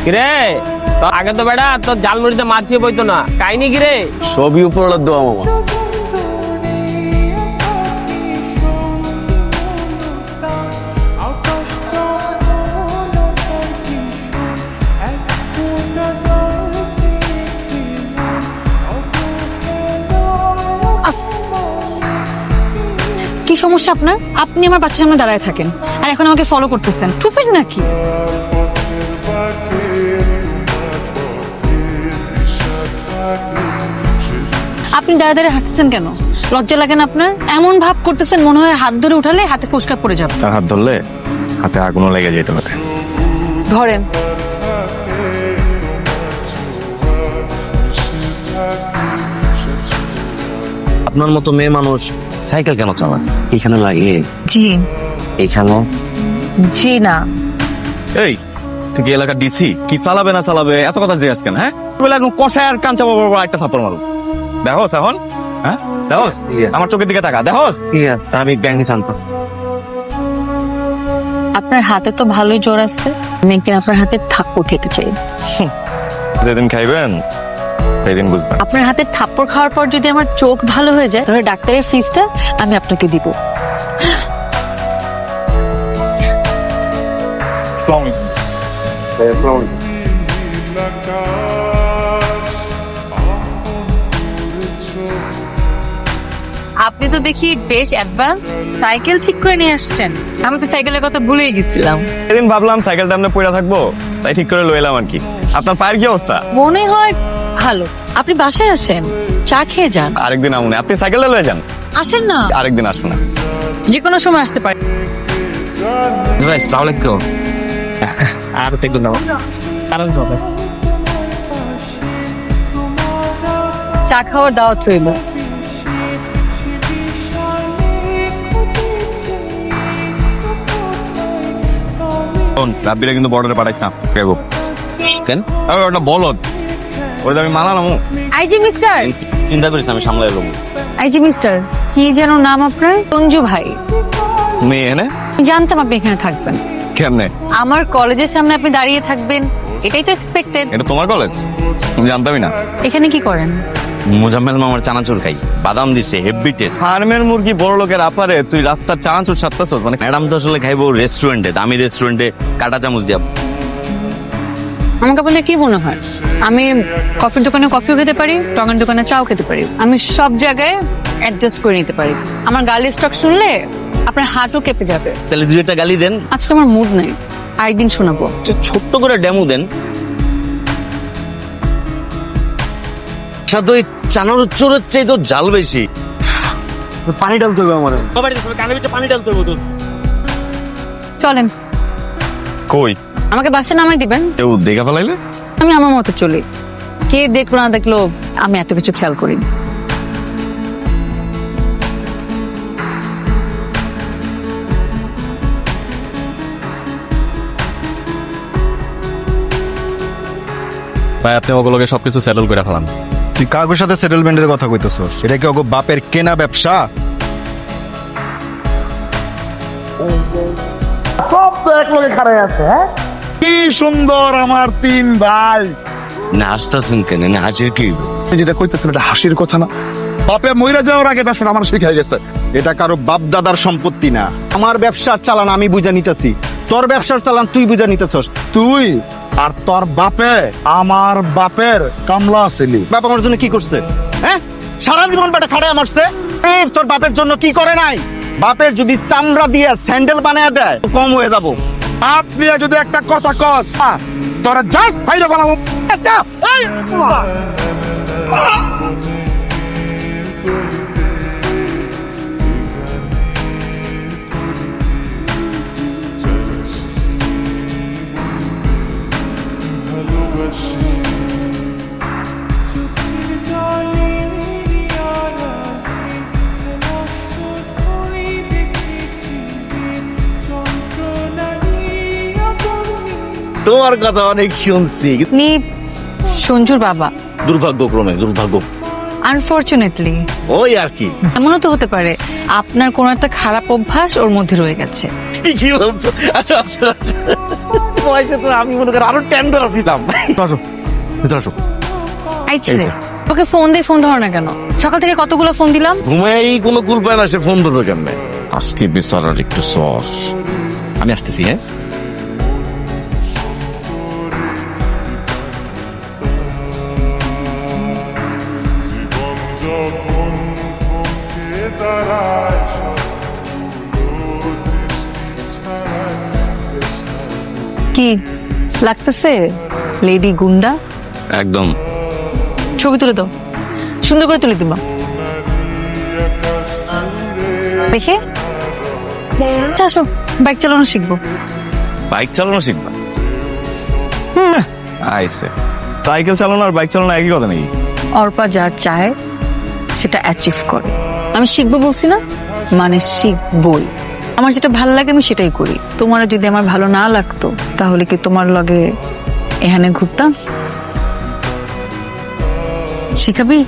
কিরে তোর আগে তো বেটা তোর জালমুড়িতে মাছ খেয়ে বইতো না, কাহিনী কিরে? সবই উপরওয়ালার দোয়া মামা। কি সমস্যা আপনার? আপনি আমার বাসার সামনে দাঁড়ায় থাকেন আর এখন আমাকে ফলো করতেছেন, টুপের নাকি? আপনি দাঁড়া দাঁড়িয়ে হাসতেছেন কেন? লজ্জা লাগে না আপনার? এমন ভাব করতেছেন মনে হয় হাত ধরে উঠালে হাতে ফুসকা পড়ে যাবে। তার হাত ধরলে হাতে আগুনও লেগে যেতে পারে। ধরেন। আপনার মতো মেয়ে মানুষ সাইকেল কেন চালান? এখানে লাগে, জি এখানে জি না। এই তুই কি এলাকার ডিসি? কি চালাবে না চালাবে এত কথা জিজ্ঞাসা কেন? হ্যাঁ বলে একদম কষায় আর কাঞ্চা বাবা একটা থাপ্পড় মারো। দেখোস এখন? হ্যাঁ দেখোস? আমার চোখের দিকে তাকা, দেখোস? আমি ব্যাংকে জানতাম। আপনার হাতে তো ভালোই জোর আছে, আমি একদিন আপনার হাতে থাপ্পড় খেতে চাই। যেদিন খাইবেন সেদিন বুঝবেন। আপনার হাতে থাপ্পড় খাওয়ার পর যদি আমার চোখ ভালো হয়ে যায় তাহলে ডাক্তারের ফিসটা আমি আপনাকে দিব। আপনি তো দেখি বেশ অ্যাডভান্সড, সাইকেল ঠিক করে নিয়ে আসছেন। আমি তো সাইকেলের কথা ভুলেই গেছিলাম। সেদিন ভাবলাম সাইকেলটা আমরা পড়ে থাকবো, তাই ঠিক করে লইলাম আর কি। আপনার পায়ের কি অবস্থা? মনে হয় ভালো। আপনি বাসায় আসেন, চা খেয়ে যান। আরেকদিন আমনে আপনি সাইকেলটা লয়ে যান। আসেন না, আরেকদিন আসবো না। যে কোনো সময় আসতে পারেন। ভাই আসসালামু আলাইকুম। আর তো একটু দাও কারণ হবে। চা খাওয়ার দাওয়াত রইল। রাব্বিরা কিন্তু বর্ডারে পাঠাইছ না কেন? ওটা বলদ, ওটা আমি মানালাম। আইজি মিস্টার, চিন্তা করিস আমি সামলাই দেবো। আইজি মিস্টার, কি যেন নাম আপনার? সঞ্জু ভাই। মেয়ে এনে জানতাম আপনি এখানে থাকবেন। কেমনে? আমার কলেজের সামনে আপনি দাঁড়িয়ে থাকবেন, এটাই তো এক্সপেক্টেড। এটা তোমার কলেজ? তুমি জানতামই না। এখানে কি করেন? মোজাম্মেল মামার চানাচুর খাই, বাদাম দিচ্ছে হেভি টেস্ট। ফার্মের মুরগি বড় লোকের আপারে তুই রাস্তার চানাচুর সাতটাছ মানে? ম্যাডাম তো আসলে খাইবো রেস্টুরেন্টে, দামি রেস্টুরেন্টে কাটা চামচ দিয়া। আমাকে বলে কি মনে হয় আমি কফির দোকানে কফিও খেতে পারি, টঙের দোকানে চাও খেতে পারি, আমি সব জায়গায় অ্যাডজাস্ট করে নিতে পারি। আমার গালি স্টক শুনলে আপনার হাঁটু কেঁপে যাবে। তাহলে দুই একটা গালি দেন। আজকে আমার মুড নেই, আরেকদিন শোনাবো। ছোট্ট করে ডেমো দেন। সাথে ওই চানাচুরের চেয়ে তো জাল বেশি। পানি ঢালতে হবে আমার, কানের ভিতরে পানি ঢালতে হবে। তো চলেন, কই? আমাকে বাসে নামাই দিবেন, কেউ দেখা ফেলাইলে? আমি আমার মতো চলি। কে দেখলো না দেখলো আমি এত কিছু খেয়াল করি। ভাই আপনি ওগুলোকে সবকিছু সেটেল করে ফেলান। তুই কাগজের সাথে সেটেলমেন্টের কথা কইতেছস? এটা কি ওগো বাপের কেনা ব্যবসা? সব তো এক লগে খাড়াই আছে। হ্যাঁ, কি সুন্দর আমার তিন ভাই। না আসতেছেন কেন? না হাজির কি? তুই যেটা কইতেছেন এটা হাসির কথা না? বাপে মইরা যাওয়ার আগে ব্যবসা আমার শিখাই গেছে। এটা কারো বাপ দাদার সম্পত্তি না। আমার ব্যবসার চালান আমি বুঝা নিতেছি, তোর ব্যবসার চালান তুই বুঝা নিতেছস। তুই আর তোর বাপে আমার বাপের কামলা ছিলি। বাপ আমার জন্য কি করছে? হ্যাঁ, সারা জীবন বেটা খাড়ায় মারছে। তোর বাপের জন্য কি করে নাই? বাপের যদি চামড়া দিয়ে স্যান্ডেল বানায় দেয় কম হয়ে যাবো। আপনি যদি একটা কথা কস তোরা জাস্ট ফাইলে বানাবো। তোমার কথা অনেক শুনছি, আপনি সঞ্জুর বাবা? দুর্ভাগ্যক্রমে, দুর্ভাগ্য। আনফরচুনেটলি। ওই আর কি। এমনও তো হতে পারে আপনার কোনো একটা খারাপ অভ্যাস ওর মধ্যে রয়ে গেছে। কি বলছো? আচ্ছা আচ্ছা। বয়সে তো আমি মনে করি আরো টেন্ডার আছিলাম। আসো ভিতরে আসো। এই ছেলে তোকে ফোন দিয়ে ফোন ধরো না কেন? সকাল থেকে কতগুলো ফোন দিলাম। ঘুমাই কোনো কুল পায় না, সে ফোন ধরবে কেমনে? আজকে বেচারার একটু সস। আমি আসতেছি, হ্যাঁ? কি লাগতেছে লেডি গুন্ডা? একদম। ছবি তুলে দাও, সুন্দর করে তুলে দিবা দেখে। আচ্ছা আসো, বাইক চালানো শিখবো। বাইক চালানো শিখবা? আইসে, সাইকেল চালানো আর বাইক চালানো একই কথা নাকি? অর্পা যা চায় সেটা অ্যাচিভ করে। আমি শিখবো বলছি না, মানে শিখবই। আমার যেটা ভালো লাগে আমি সেটাই করি। তোমার যদি আমার ভালো না লাগতো তাহলে কি তোমার লগে এখানে ঘুরতাম? শিখাবি?